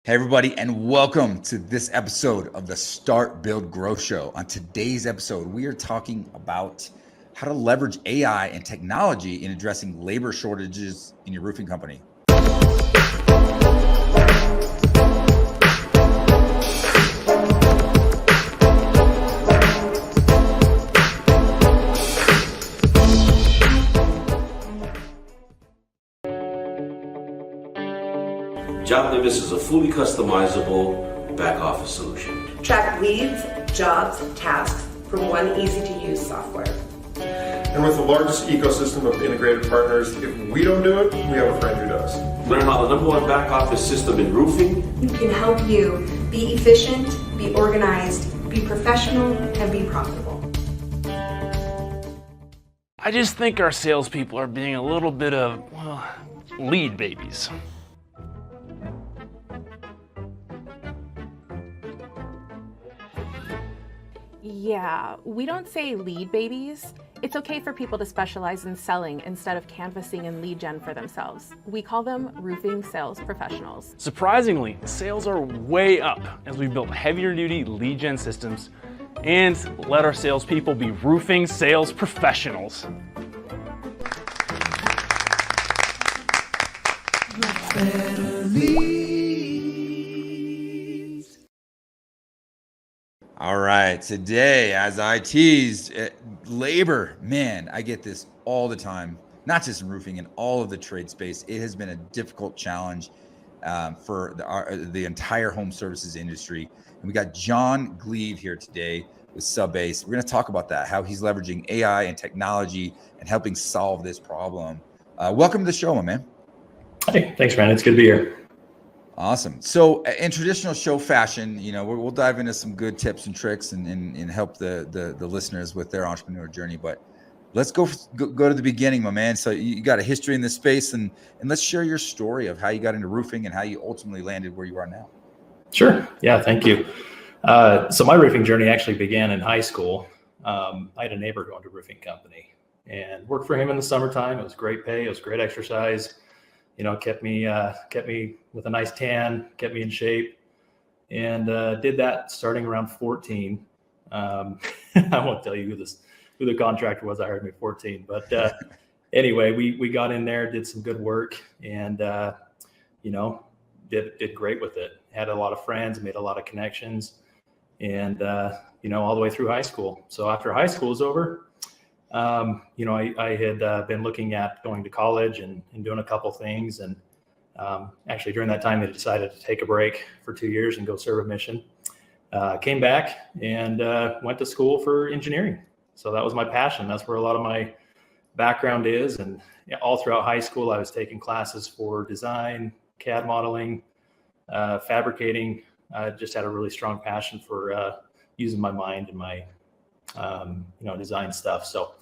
Hey, everybody, and welcome to this episode of the Start, Build, Grow Show. On today's episode, we are talking about how to leverage AI and technology in addressing labor shortages in your roofing company. John Gleave is a fully customizable back office solution. Track leads, jobs, tasks from one easy-to-use software. And with the largest ecosystem of integrated partners, if we don't do it, we have a friend who does. Learn how the number one back office system in roofing can help you be efficient, be organized, be professional, and be profitable. I just think our salespeople are being a little bit of, lead babies. Yeah, we don't say lead babies. It's okay for people to specialize in selling instead of canvassing and lead gen for themselves. We call them roofing sales professionals. Surprisingly, sales are way up as we built heavier duty lead gen systems and let our salespeople be roofing sales professionals. All right, today, as I teased, labor, man, I get this all the time, not just in roofing, in all of the trade space. It has been a difficult challenge for the entire home services industry. And we got John Gleave here today with SubBase. We're going to talk about that, how he's leveraging AI and technology and helping solve this problem. Welcome to the show, my man. Hey, thanks, man. It's good to be here. Awesome. So in traditional show fashion, we'll dive into some good tips and tricks and help the listeners with their entrepreneur journey. But let's go to the beginning, my man. So you got a history in this space, and let's share your story of how you got into roofing and how you ultimately landed where you are now. Sure. Yeah, thank you. So my roofing journey actually began in high school. I had a neighbor who owned a roofing company and worked for him in the summertime. It was great pay. It was great exercise. Kept me with a nice tan, kept me in shape, and did that starting around 14. I won't tell you who the contractor was. I heard me 14, but anyway, we got in there, did some good work, and did great with it. Had a lot of friends, made a lot of connections, and all the way through high school. So after high school was over, I had been looking at going to college and doing a couple things. And actually during that time, I decided to take a break for 2 years and go serve a mission. Came back and went to school for engineering. So that was my passion. That's where a lot of my background is. And all throughout high school, I was taking classes for design, CAD modeling, fabricating. I just had a really strong passion for using my mind and my design stuff. So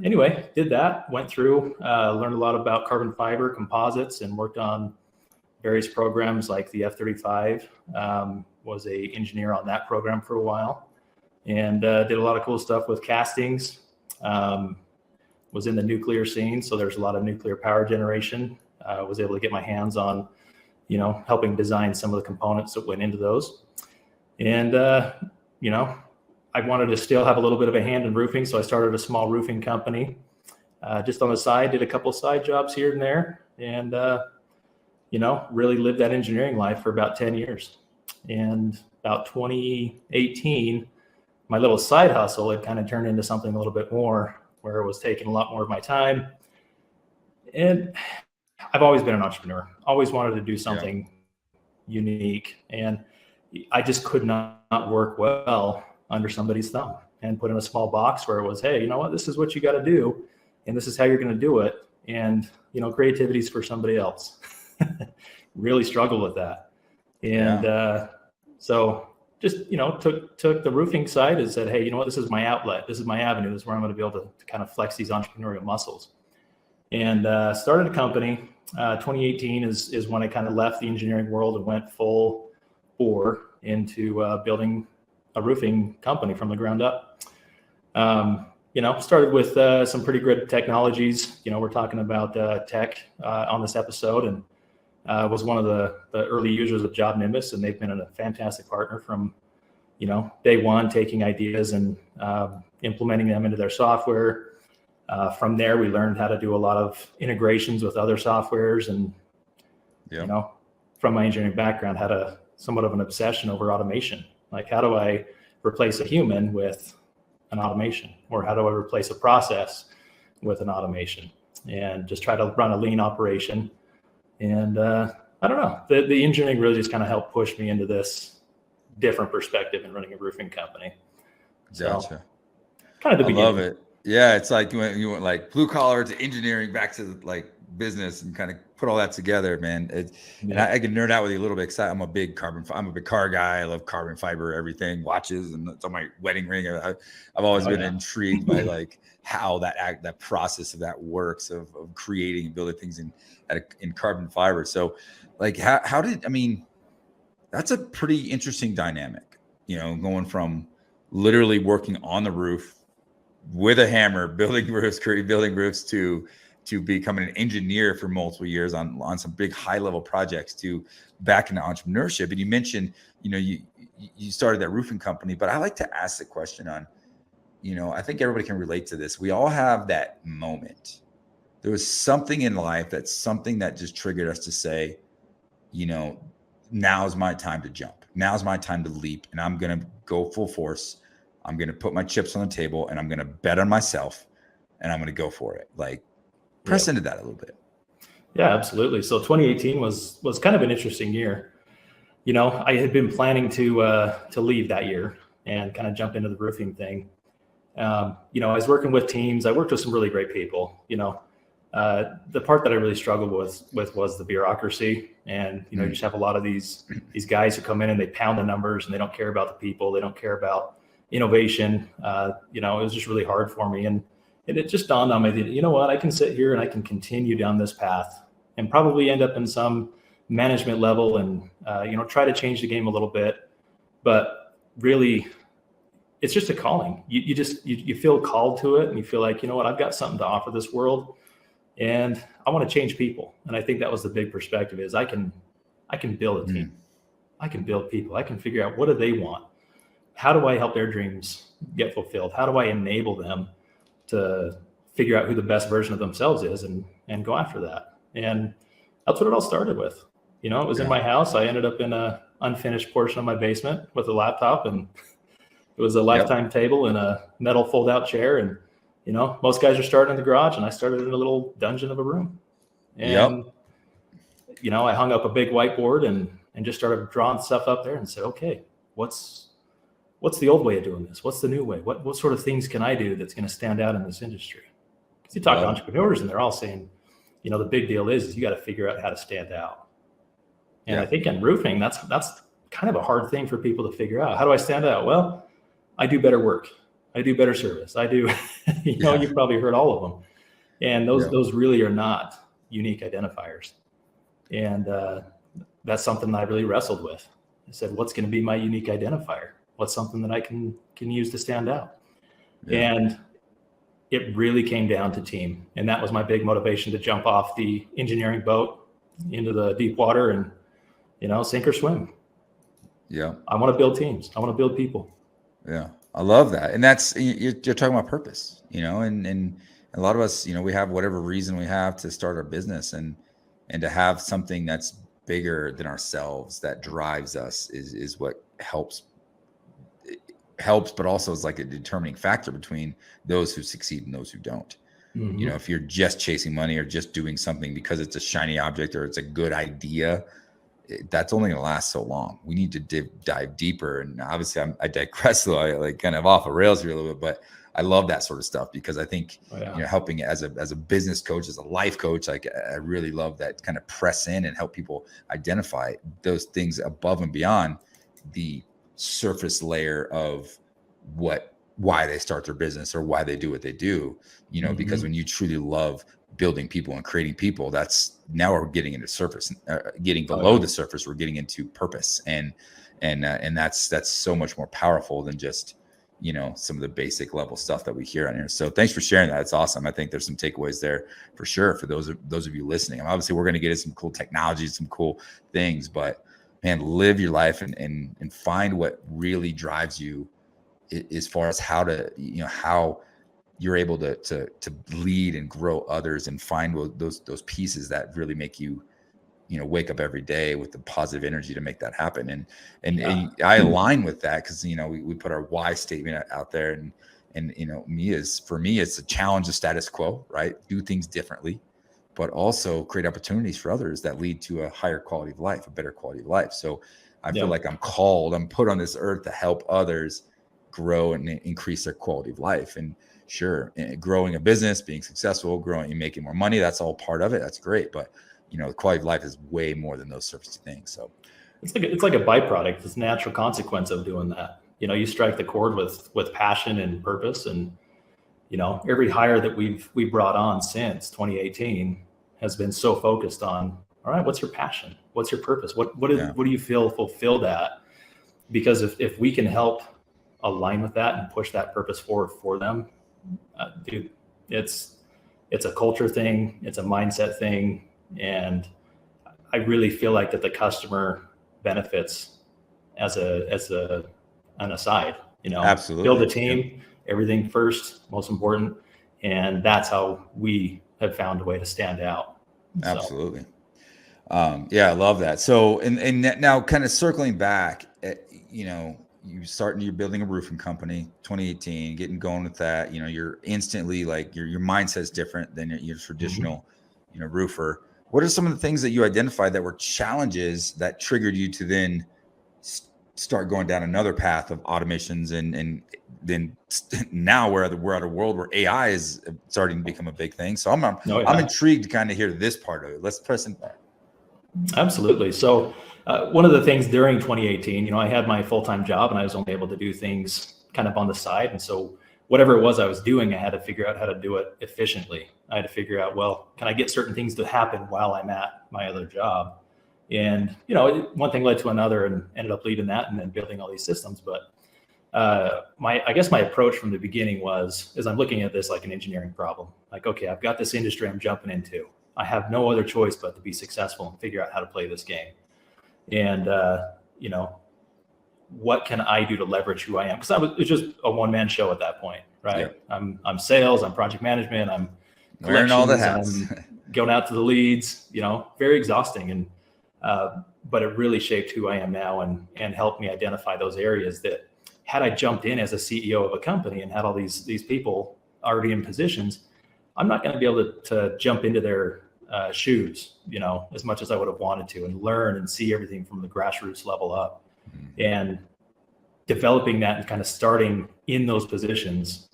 anyway, did that, went through, learned a lot about carbon fiber composites and worked on various programs like the F-35, was a engineer on that program for a while, and did a lot of cool stuff with castings, was in the nuclear scene. So there's a lot of nuclear power generation. Was able to get my hands on, helping design some of the components that went into those. And, I wanted to still have a little bit of a hand in roofing, so I started a small roofing company. Just on the side, did a couple side jobs here and there, and really lived that engineering life for about 10 years. And about 2018, my little side hustle had kind of turned into something a little bit more, where it was taking a lot more of my time. And I've always been an entrepreneur, always wanted to do something unique, and I just could not work well under somebody's thumb and put in a small box where it was, hey, you know what, this is what you got to do, and this is how you're going to do it. And, creativity is for somebody else. Really struggled with that. And so just, took the roofing side and said, hey, you know what, this is my outlet. This is my avenue. This is where I'm going to be able to kind of flex these entrepreneurial muscles. And started a company. 2018 is when I kind of left the engineering world and went full bore into building a roofing company from the ground up. Started with some pretty good technologies. We're talking about tech on this episode, and was one of the early users of Job Nimbus, and they've been a fantastic partner from, day one, taking ideas and implementing them into their software. From there, we learned how to do a lot of integrations with other softwares, and from my engineering background, had somewhat of an obsession over automation. Like, how do I replace a human with an automation, or how do I replace a process with an automation, and just try to run a lean operation. And I don't know, the engineering really just kind of helped push me into this different perspective in running a roofing company. Gotcha. Kind of the beginning. I love it. Yeah, it's like you went like blue collar to engineering back to like business, and kind of put all that together, man. And I can nerd out with you a little bit, because I'm a big car guy. I love carbon fiber, everything, watches, and it's on my wedding ring. I've always been intrigued by like how that process of that works, of creating and building things in carbon fiber. So like that's a pretty interesting dynamic, going from literally working on the roof with a hammer, building roofs to becoming an engineer for multiple years on some big high level projects, to back into entrepreneurship. And you mentioned, you started that roofing company, but I like to ask the question on, I think everybody can relate to this. We all have that moment. There was something in life, that's something that just triggered us to say, now's my time to jump. Now's my time to leap, and I'm going to go full force. I'm going to put my chips on the table, and I'm going to bet on myself, and I'm going to go for it. Like, press into that a little bit. Yeah, absolutely. So 2018 was kind of an interesting year. I had been planning to leave that year and kind of jump into the roofing thing. I was working with teams. I worked with some really great people. The part that I really struggled with was the bureaucracy. And, you just have a lot of these guys who come in and they pound the numbers, and they don't care about the people. They don't care about innovation. It was just really hard for me. And it just dawned on me that, you know what, I can sit here and I can continue down this path and probably end up in some management level and, try to change the game a little bit. But really, it's just a calling. You feel called to it, and you feel like, you know what, I've got something to offer this world, and I want to change people. And I think that was the big perspective, is I can build a team. I can build people. I can figure out, what do they want? How do I help their dreams get fulfilled? How do I enable them to figure out who the best version of themselves is, and go after that? And that's what it all started with. It was in my house. I ended up in a unfinished portion of my basement with a laptop, and it was a lifetime table and a metal fold-out chair. And, most guys are starting in the garage, and I started in a little dungeon of a room. And, I hung up a big whiteboard and just started drawing stuff up there, and said, okay, what's the old way of doing this? What's the new way? What sort of things can I do that's going to stand out in this industry? Because you talk to entrepreneurs, and they're all saying, the big deal is you got to figure out how to stand out. And I think in roofing, that's kind of a hard thing for people to figure out. How do I stand out? Well, I do better work. I do better service. I do, you've probably heard all of them. And those really are not unique identifiers. And that's something that I really wrestled with. I said, what's going to be my unique identifier? What's something that I can use to stand out? And it really came down to team. And that was my big motivation to jump off the engineering boat into the deep water and, sink or swim. Yeah. I want to build teams. I want to build people. Yeah. I love that. And that's, you're talking about purpose, and a lot of us, we have whatever reason we have to start our business, and to have something that's bigger than ourselves that drives us is what helps, but also is like a determining factor between those who succeed and those who don't. Mm-hmm. If you're just chasing money or just doing something because it's a shiny object or it's a good idea, that's only going to last so long. We need to dive deeper. And obviously I digress though, I like kind of off the rails here a little bit, but I love that sort of stuff, because I think, helping as a business coach, as a life coach, like I really love that kind of press in and help people identify those things above and beyond the surface layer of why they start their business or why they do what they do, because when you truly love building people and creating people, now we're getting into surface, getting below the surface, we're getting into purpose. And that's so much more powerful than just, some of the basic level stuff that we hear on here. So thanks for sharing that. It's awesome. I think there's some takeaways there for sure for those of you listening. And obviously we're going to get into some cool technologies, some cool things, but man, live your life and find what really drives you as far as how to, how you're able to lead and grow others, and find those pieces that really make you, wake up every day with the positive energy to make that happen. And I align with that because, we put our why statement out there, and for me, it's a challenge the status quo, right? Do things differently, but also create opportunities for others that lead to a higher quality of life, a better quality of life. So I feel like I'm put on this earth to help others grow and increase their quality of life. And sure, growing a business, being successful, growing and making more money, that's all part of it. That's great. But the quality of life is way more than those surface things. So it's like a byproduct. It's a natural consequence of doing that. You strike the chord with passion and purpose. And, every hire that we've brought on since 2018 has been so focused on, all right, what's your passion? What's your purpose? What do you feel fulfilled at? Because if we can help align with that and push that purpose forward for them, dude, it's a culture thing. It's a mindset thing. And I really feel like that the customer benefits as an aside, absolutely build a team, everything first, most important. And that's how we have found a way to stand out. Absolutely. I love that. So, and now kind of circling back, you're building a roofing company, 2018, getting going with that, you're instantly like your mindset's different than your traditional, roofer. What are some of the things that you identified that were challenges that triggered you to then start going down another path of automations? And then now we're at a world where AI is starting to become a big thing. So I'm intrigued to kind of hear this part of it. Let's press into that. Absolutely. So one of the things during 2018, I had my full-time job and I was only able to do things kind of on the side. And so whatever it was I was doing, I had to figure out how to do it efficiently. I had to figure out, well, can I get certain things to happen while I'm at my other job? And, one thing led to another and ended up leading that and then building all these systems. But I guess my approach from the beginning is I'm looking at this like an engineering problem. Like, okay, I've got this industry I'm jumping into. I have no other choice but to be successful and figure out how to play this game. And, what can I do to leverage who I am? Because it was just a one-man show at that point, right? Yeah. I'm sales, I'm project management, I'm wearing all the hats, I'm going out to the leads, very exhausting. And but it really shaped who I am now and helped me identify those areas that had I jumped in as a CEO of a company and had all these people already in positions, I'm not going to be able to jump into their shoes, as much as I would have wanted to, and learn and see everything from the grassroots level up. And developing that and kind of starting in those positions,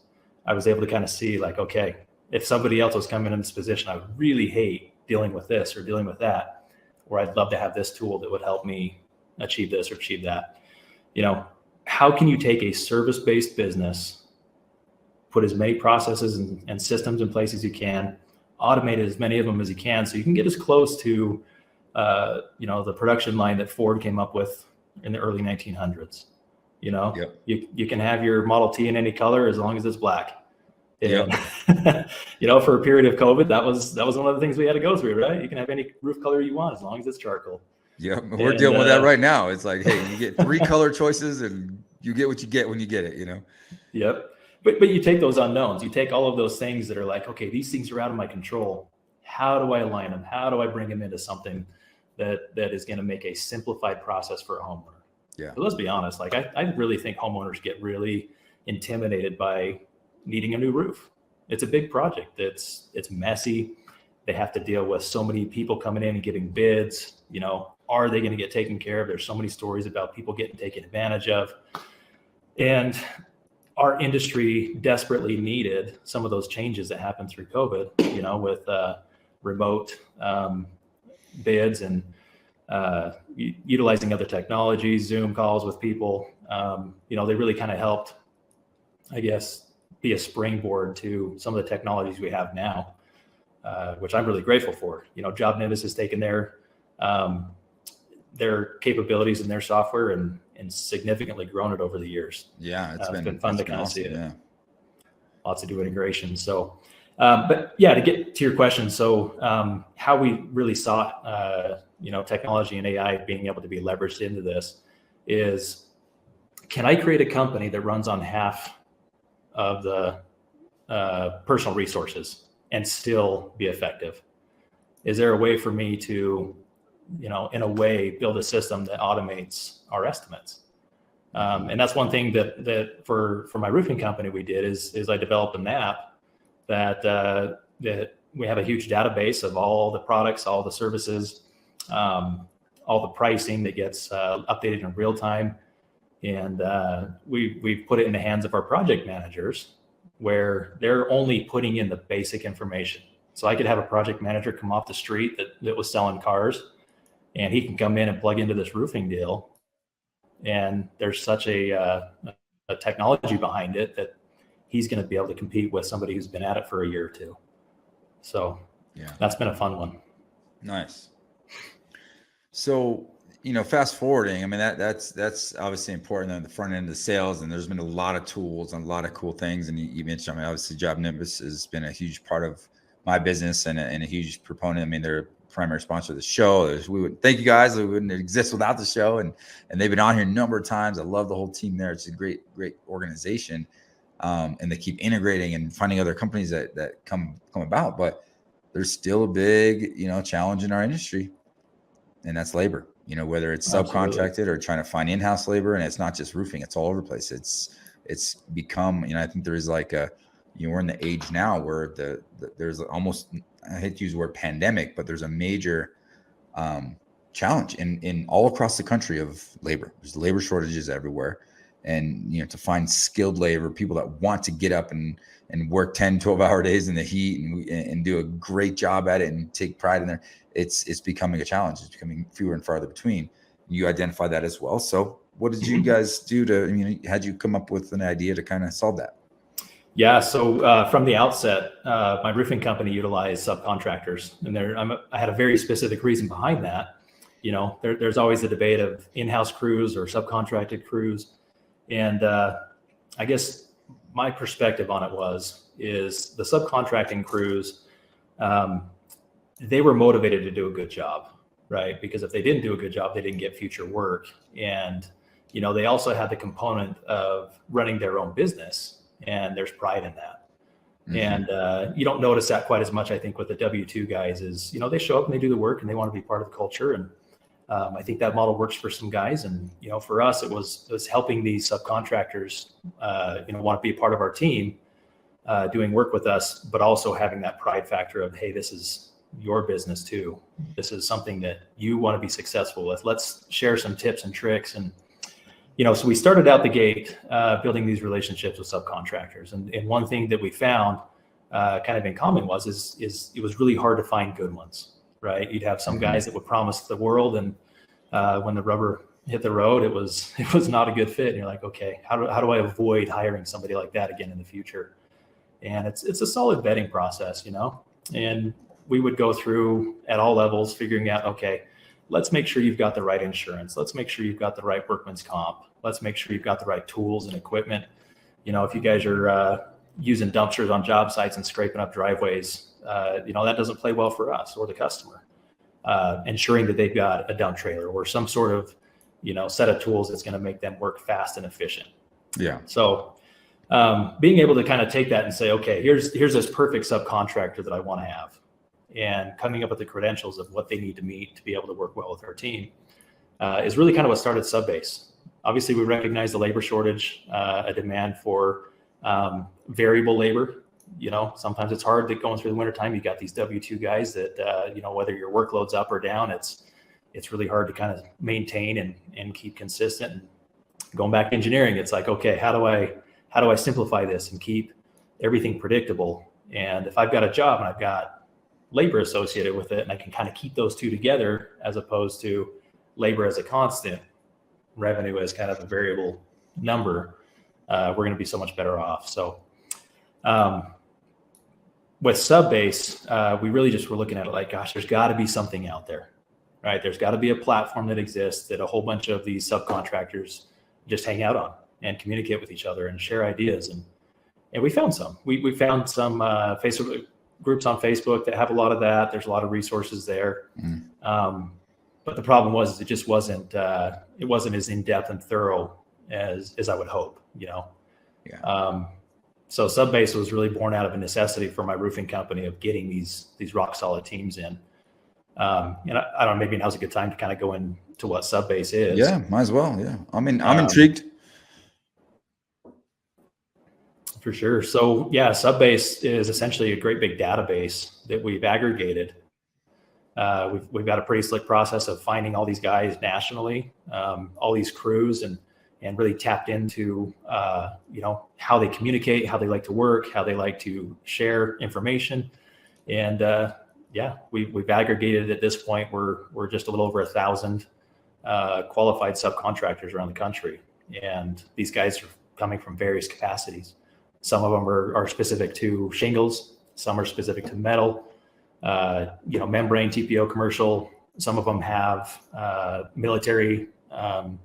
I was able to kind of see like, okay, if somebody else was coming in this position, I would really hate dealing with this or dealing with that, or I'd love to have this tool that would help me achieve this or achieve that. How can you take a service-based business, put as many processes and systems in place as you can, automate as many of them as you can, so you can get as close to, the production line that Ford came up with in the early 1900s. Yep. You can have your Model T in any color as long as it's black. And, yep. For a period of COVID, that was one of the things we had to go through, right? You can have any roof color you want as long as it's charcoal. Yeah, we're dealing with that right now. It's like, hey, you get 3 color choices and you get what you get when you get it, Yep. But you take those unknowns, you take all of those things that are like, okay, these things are out of my control. How do I align them? How do I bring them into something that is going to make a simplified process for a homeowner? Yeah. But let's be honest. Like I really think homeowners get really intimidated by needing a new roof. It's a big project. It's messy. They have to deal with so many people coming in and giving bids. Are they going to get taken care of? There's so many stories about people getting taken advantage of. And our industry desperately needed some of those changes that happened through COVID, with remote bids and utilizing other technologies, Zoom calls with people. They really kind of helped, I guess, be a springboard to some of the technologies we have now, which I'm really grateful for. Job Nimbus has taken their capabilities and their software and significantly grown it over the years. Yeah, It's been fun to kind of awesome, see it. yeah. Lots of new integration. So, but yeah, to get to your question, so how we really saw, technology and AI being able to be leveraged into this is, can I create a company that runs on half of the personal resources and still be effective? Is there a way for me to, in a way, build a system that automates our estimates? And that's one thing that for my roofing company we did is I developed an app that we have a huge database of all the products, all the services, all the pricing that gets updated in real time. And we've put it in the hands of our project managers, where they're only putting in the basic information. So I could have a project manager come off the street that was selling cars, and he can come in and plug into this roofing deal. And there's such a technology behind it that he's going to be able to compete with somebody who's been at it for a year or two. So yeah, that's been a fun one. Nice. So, fast forwarding, I mean, that's obviously important on the front end of the sales, and there's been a lot of tools and a lot of cool things. And you mentioned, I mean, obviously Job Nimbus has been a huge part of my business and a huge proponent. I mean, they're a primary sponsor of the show. Thank you guys. We wouldn't exist without the show. And they've been on here a number of times. I love the whole team there. It's a great organization. And they keep integrating and finding other companies that come about, but there's still a big, challenge in our industry, and that's labor. Whether it's subcontracted or trying to find in-house labor, and it's not just roofing; it's all over the place. It's become, I think there is like we're in the age now where there's almost, I hate to use the word pandemic, but there's a major challenge in all across the country of labor. There's labor shortages everywhere, and to find skilled labor, people that want to get up and work 10, 12-hour days in the heat and do a great job at it and take pride in there. It's becoming a challenge. It's becoming fewer and farther between. You identify that as well. So what did you guys do how'd you come up with an idea to kind of solve that? Yeah. So from the outset, my roofing company utilized subcontractors, and I had a very specific reason behind that. There's always a debate of in-house crews or subcontracted crews. And I guess my perspective on it is the subcontracting crews, they were motivated to do a good job, right? Because if they didn't do a good job, they didn't get future work. And, they also had the component of running their own business, and there's pride in that. Mm-hmm. And you don't notice that quite as much, I think, with the W-2 guys is, they show up and they do the work and they want to be part of the culture. And I think that model works for some guys. And, for us, it was helping these subcontractors, want to be a part of our team, doing work with us, but also having that pride factor of, hey, this is your business too. This is something that you want to be successful with. Let's share some tips and tricks. And, so we started out the gate, building these relationships with subcontractors. And one thing that we found kind of in common is it was really hard to find good ones, right? You'd have some guys that would promise the world, and when the rubber hit the road, it was not a good fit. And you're like, okay, how do I avoid hiring somebody like that again in the future? And it's a solid vetting process, and we would go through at all levels, figuring out, okay, let's make sure you've got the right insurance. Let's make sure you've got the right workman's comp. Let's make sure you've got the right tools and equipment. If you guys are using dumpsters on job sites and scraping up driveways, that doesn't play well for us or the customer. Ensuring that they've got a dump trailer or some sort of, set of tools that's going to make them work fast and efficient. Yeah. So being able to kind of take that and say, okay, here's this perfect subcontractor that I want to have, and coming up with the credentials of what they need to meet to be able to work well with our team is really kind of what started SubBase. Obviously, we recognize the labor shortage, a demand for variable labor. Sometimes it's hard that going through the wintertime, you got these W-2 guys that, whether your workload's up or down, it's really hard to kind of maintain and keep consistent. And going back to engineering, it's like, okay, how do I simplify this and keep everything predictable? And if I've got a job and I've got labor associated with it, and I can kind of keep those two together, as opposed to labor as a constant, revenue as kind of a variable number, we're going to be so much better off. So with SubBase, we really just were looking at it like, gosh, there's got to be something out there, right? There's got to be a platform that exists that a whole bunch of these subcontractors just hang out on and communicate with each other and share ideas. And we found some. We found some Facebook groups on Facebook that have a lot of that. There's a lot of resources there. But the problem was it just wasn't as in-depth and thorough as I would hope, you know? Yeah. So SubBase was really born out of a necessity for my roofing company of getting these rock solid teams in. And I don't know, maybe now's a good time to kind of go into what SubBase is. Yeah, might as well. Yeah. I'm intrigued. For sure. So yeah, SubBase is essentially a great big database that we've aggregated. We've got a pretty slick process of finding all these guys nationally, all these crews, and really tapped into, you know, how they communicate, how they like to work, how they like to share information. And yeah, we've aggregated at this point. We're just a little over 1,000 qualified subcontractors around the country. And these guys are coming from various capacities. Some of them are specific to shingles. Some are specific to metal, you know, membrane, TPO, commercial. Some of them have military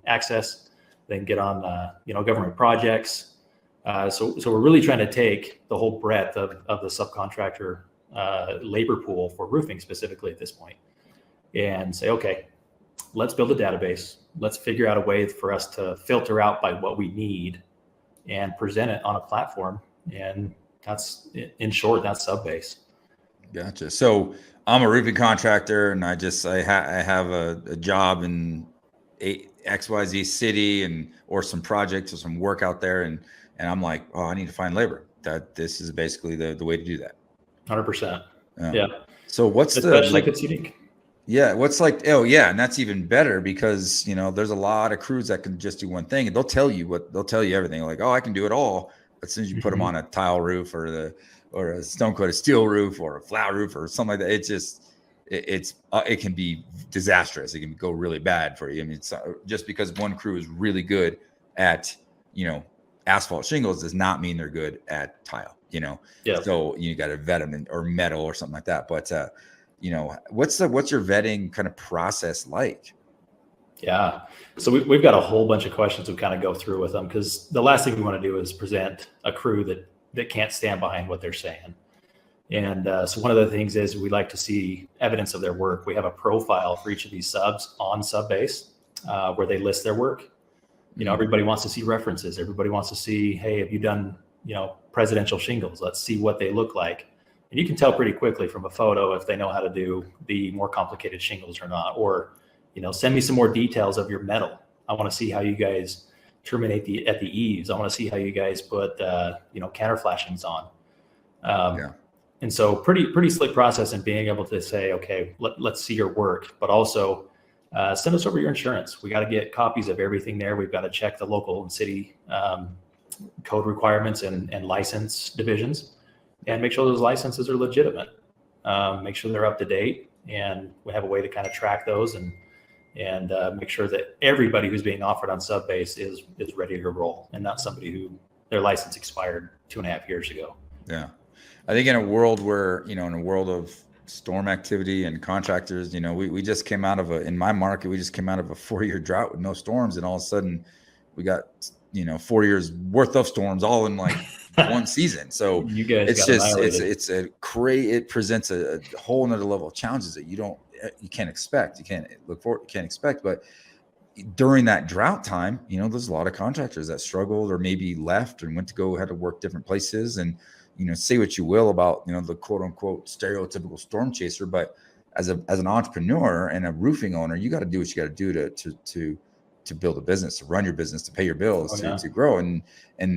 access. They can get on, you know, government projects. So we're really trying to take the whole breadth of the subcontractor labor pool for roofing specifically at this point and say, okay, let's build a database. Let's figure out a way for us to filter out by what we need and present it on a platform. And that's, in short, that's SubBase. Gotcha. So I'm a roofing contractor, and I have a job in XYZ city or some projects or some work out there. And I'm like, oh, I need to find labor. This is basically the way to do that. 100%. Yeah. So what's especially if it's unique. Yeah. What's like, oh yeah. And that's even better because, you know, there's a lot of crews that can just do one thing and they'll tell you everything like, oh, I can do it all. But as soon as you put them on a tile roof or a stone coated steel roof or a flat roof or something like that, it can be disastrous. It can go really bad for you. I mean, it's just because one crew is really good at, you know, asphalt shingles does not mean they're good at tile, you know? Yeah. So you got to vet them or metal or something like that. But, you know, what's your vetting kind of process like? Yeah. So we've got a whole bunch of questions we kind of go through with them because the last thing we want to do is present a crew that can't stand behind what they're saying. And so one of the things is we like to see evidence of their work. We have a profile for each of these subs on SubBase where they list their work. You know, everybody wants to see references. Everybody wants to see, hey, have you done, you know, presidential shingles? Let's see what they look like. And you can tell pretty quickly from a photo if they know how to do the more complicated shingles or not. Or, you know, send me some more details of your metal. I want to see how you guys terminate at the eaves. I want to see how you guys put, you know, counter flashings on. And so pretty slick process in being able to say, okay, let's see your work, but also send us over your insurance. We got to get copies of everything there. We've got to check the local and city code requirements and license divisions and make sure those licenses are legitimate. Make sure they're up to date, and we have a way to kind of track those and make sure that everybody who's being offered on SubBase is ready to roll and not somebody who their license expired 2.5 years ago. Yeah. I think in a world of storm activity and contractors, you know, we just came out of in my market, we just came out of a 4-year drought with no storms. And all of a sudden we got, you know, 4 years worth of storms all in like one season. So you guys it presents a whole nother level of challenges that you can't expect. You can't look for, you can't expect. But during that drought time, you know, there's a lot of contractors that struggled or maybe left and had to work different places. And, you know, say what you will about, you know, the quote unquote stereotypical storm chaser, but as an entrepreneur and a roofing owner, you got to do what you got to do to build a business, to run your business, to pay your bills, to grow. And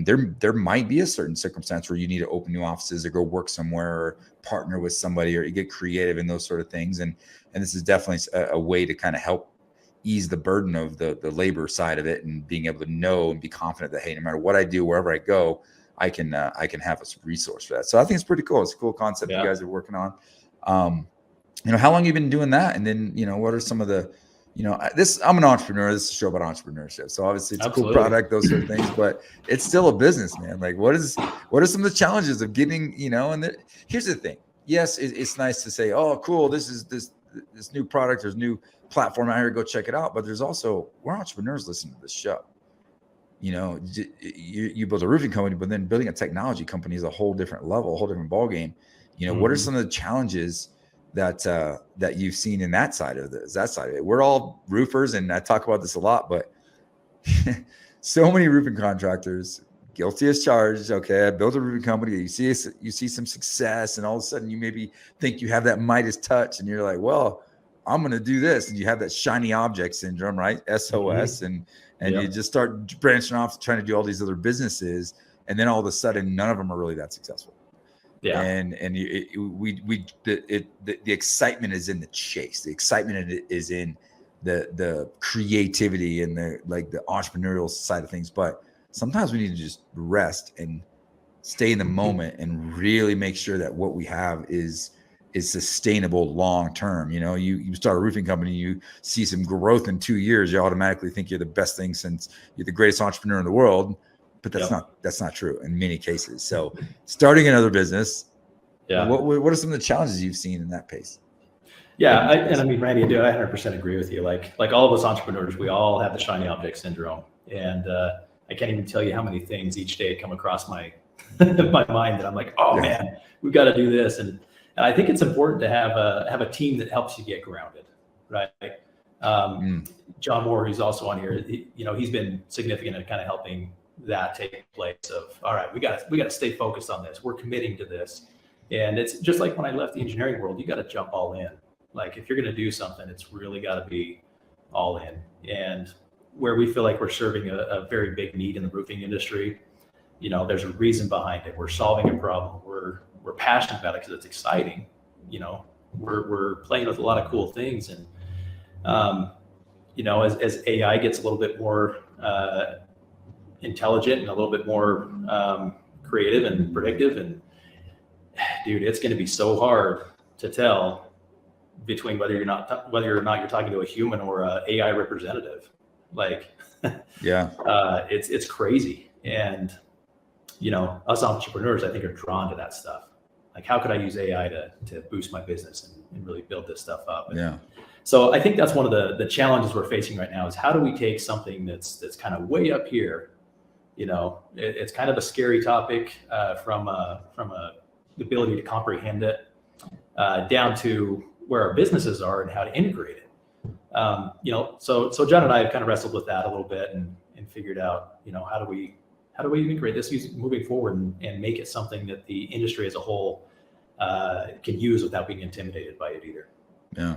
there might be a certain circumstance where you need to open new offices or go work somewhere or partner with somebody or you get creative in those sort of things. And this is definitely a way to kind of help ease the burden of the labor side of it and being able to know and be confident that, hey, no matter what I do, wherever I go, I can have a resource for that. So I think it's pretty cool. It's a cool concept you guys are working on. You know, how long have you been doing that? And then, you know, what are some of the, you know, I'm an entrepreneur. This is a show about entrepreneurship. So obviously it's a cool product, those sort of things, but it's still a business, man. Like what are some of the challenges of getting, you know, and here's the thing. Yes, it's nice to say, oh, cool. This is this new product. There's new platform out here, go check it out. But there's also, we're entrepreneurs listening to this show. You know, you build a roofing company, but then building a technology company is a whole different level, a whole different ballgame. You know, what are some of the challenges that you've seen in that side of it? We're all roofers, and I talk about this a lot, but so many roofing contractors, guilty as charged. Okay, I built a roofing company. You see some success, and all of a sudden you maybe think you have that Midas touch, and you're like, well, I'm going to do this. And you have that shiny object syndrome, right? SOS. And you just start branching off trying to do all these other businesses. And then all of a sudden, none of them are really that successful. Yeah. And the excitement is in the chase. The excitement is in the creativity and the entrepreneurial side of things. But sometimes we need to just rest and stay in the moment and really make sure that what we have is sustainable long term. You know, you start a roofing company, you see some growth in 2 years, you automatically think you're the best thing since you're the greatest entrepreneur in the world. But that's not true in many cases. So starting another business, what are some of the challenges you've seen in that pace? Yeah, I mean, Randy, I 100% agree with you. Like all of us entrepreneurs, we all have the shiny object syndrome, and I can't even tell you how many things each day come across my my mind that I'm like, oh man, we've got to do this, and I think it's important to have a team that helps you get grounded, right? John Moore, who's also on here, he's been significant in kind of helping that take place. Of all right, we got to stay focused on this. We're committing to this, and it's just like when I left the engineering world. You got to jump all in. Like if you're going to do something, it's really got to be all in. And where we feel like we're serving a very big need in the roofing industry, there's a reason behind it. We're solving a problem. We're passionate about it because it's exciting. We're playing with a lot of cool things, and as AI gets a little bit more intelligent and a little bit more creative and predictive, and dude, it's going to be so hard to tell between whether or not you're talking to a human or a AI representative. It's crazy. And us entrepreneurs, I think, are drawn to that stuff. Like, how could I use AI to boost my business and really build this stuff up? And so I think that's one of the challenges we're facing right now is how do we take something that's kind of way up here, it's kind of a scary topic from a ability to comprehend it down to where our businesses are and how to integrate it. So John and I have kind of wrestled with that a little bit and figured out, how do we integrate this moving forward and make it something that the industry as a whole can use without being intimidated by it either. Yeah.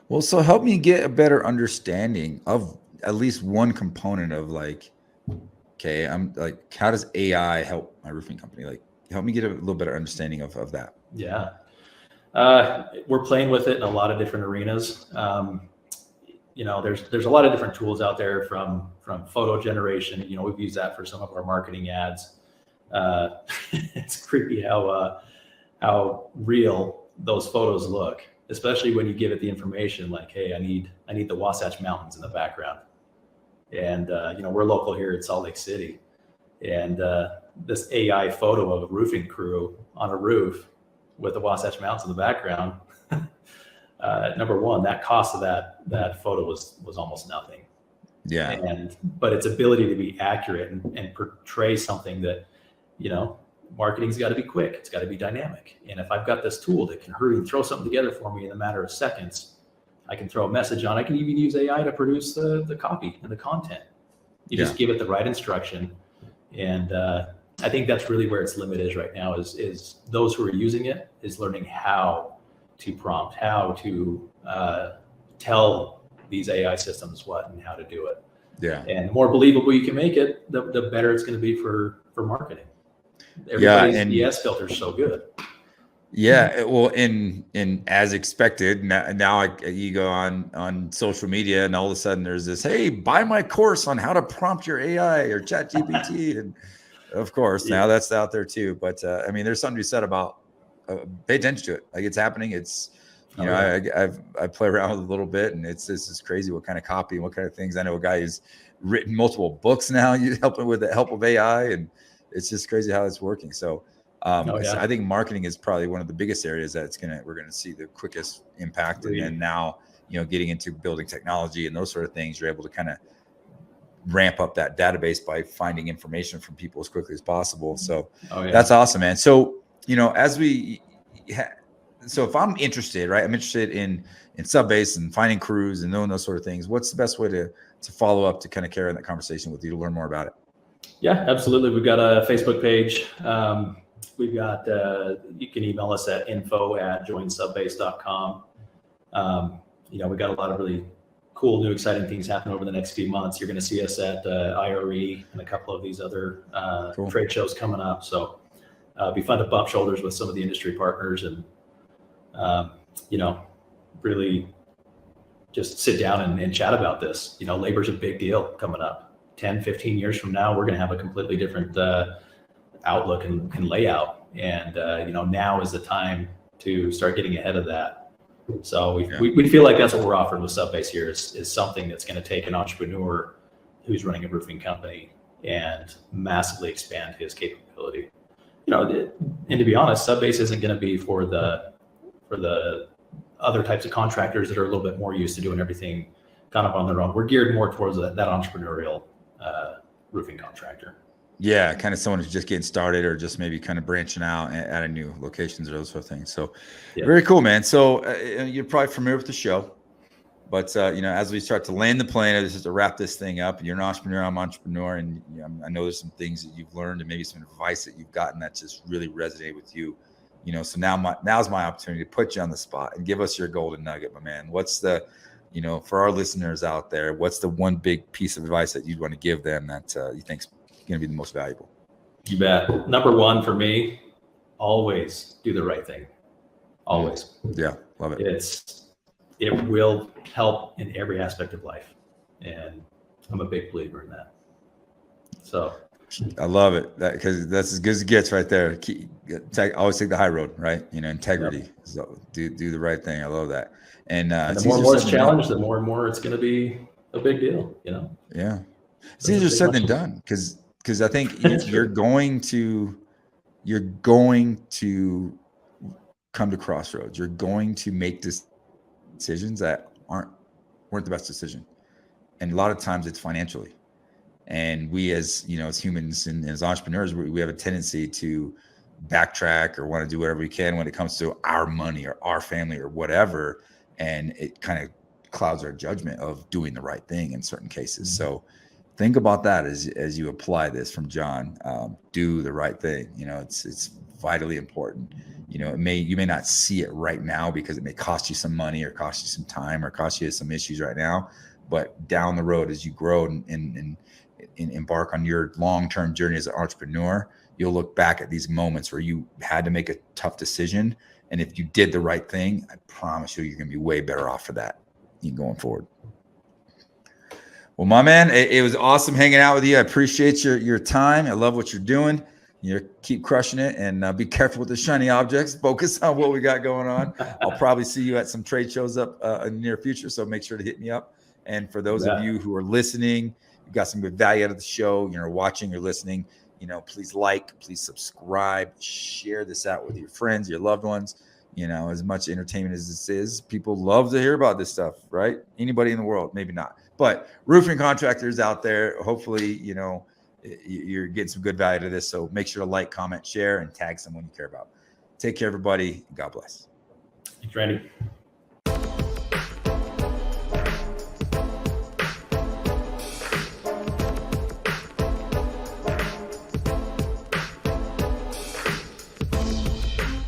Well, so help me get a better understanding of at least one component of okay, I'm like, how does AI help my roofing company? Like, help me get a little better understanding of that. Yeah. We're playing with it in a lot of different arenas. There's a lot of different tools out there from photo generation. We've used that for some of our marketing ads. It's creepy how real those photos look, especially when you give it the information like, hey, I need the Wasatch Mountains in the background. And we're local here in Salt Lake City, and this AI photo of a roofing crew on a roof with the Wasatch Mountains in the background. Number one, that cost of that photo was almost nothing. Yeah. But its ability to be accurate and portray something that, marketing's got to be quick. It's got to be dynamic. And if I've got this tool that can hurry and throw something together for me in a matter of seconds, I can throw a message on. I can even use AI to produce the copy and the content. You just give it the right instruction. And I think that's really where its limit is right now is those who are using it is learning how to prompt, how to tell these AI systems what and how to do it. Yeah. And the more believable you can make it, the better it's going to be for marketing. Everybody's BS filter is so good. Yeah, well, in as expected, now you go on social media and all of a sudden there's this, hey, buy my course on how to prompt your AI or chat GPT. And of course, now that's out there too. But I mean, there's something to be said about pay attention to it. Like, it's happening. It's, I play around with it a little bit, and this is crazy what kind of copy and what kind of things. I know a guy who's written multiple books now, helping with the help of AI, and it's just crazy how it's working. So I think marketing is probably one of the biggest areas that we're going to see the quickest impact. And then now, getting into building technology and those sort of things, you're able to kind of ramp up that database by finding information from people as quickly as possible. So that's awesome, man. So, so if I'm interested, right, I'm interested in SubBase and finding crews and knowing those sort of things, what's the best way to follow up to kind of carry on that conversation with you to learn more about it? Yeah, absolutely. We've got a Facebook page. We've got, you can email us at info@joinsubbase.com. We've got a lot of really cool, new, exciting things happening over the next few months. You're going to see us at IRE and a couple of these other trade shows coming up. So it'll be fun to bump shoulders with some of the industry partners and, really just sit down and chat about this. Labor's a big deal coming up. 10, 15 years from now, we're going to have a completely different outlook and layout. And, now is the time to start getting ahead of that. So we feel like that's what we're offering with SubBase here is something that's going to take an entrepreneur who's running a roofing company and massively expand his capability. And to be honest, SubBase isn't going to be for the other types of contractors that are a little bit more used to doing everything kind of on their own. We're geared more towards that entrepreneurial roofing contractor. Yeah, kind of someone who's just getting started or just maybe kind of branching out and adding new locations or those sort of things. So very cool, man. So you're probably familiar with the show, but as we start to land the plane, just to wrap this thing up, you're an entrepreneur, I'm an entrepreneur, and I know there's some things that you've learned and maybe some advice that you've gotten that just really resonate with you. So now's my opportunity to put you on the spot and give us your golden nugget, my man. What's the, for our listeners out there, what's the one big piece of advice that you'd want to give them that you think's going to be the most valuable? You bet. Number one for me, always do the right thing. Always. Yeah, love it. It will help in every aspect of life, and I'm a big believer in that. So I love it because that's as good as it gets right there. Always take the high road, right? Integrity. Yep. So do the right thing. I love that. And the more and more it's challenged, the more and more it's going to be a big deal. Yeah, it's easier said than done because I think you're going to come to crossroads. You're going to make decisions that weren't the best decision, and a lot of times it's financially. And we as humans and as entrepreneurs, we have a tendency to backtrack or want to do whatever we can when it comes to our money or our family or whatever. And it kind of clouds our judgment of doing the right thing in certain cases. Mm-hmm. So think about that as you apply this from John. Do the right thing. It's vitally important. You may not see it right now because it may cost you some money or cost you some time or cost you some issues right now. But down the road, as you grow and embark on your long-term journey as an entrepreneur, you'll look back at these moments where you had to make a tough decision. And if you did the right thing, I promise you're going to be way better off for that going forward. Well, my man, it was awesome hanging out with you. I appreciate your time. I love what you're doing. You keep crushing it, and be careful with the shiny objects. Focus on what we got going on. I'll probably see you at some trade shows up in the near future, so make sure to hit me up. And for those of you who are listening, you got some good value out of the show, watching or listening, please please subscribe, share this out with your friends, your loved ones. As much entertainment as this is, people love to hear about this stuff, right? Anybody in the world, maybe not, but roofing contractors out there, hopefully, you're getting some good value to this. So make sure to like, comment, share, and tag someone you care about. Take care, everybody. God bless. Thanks, Randy.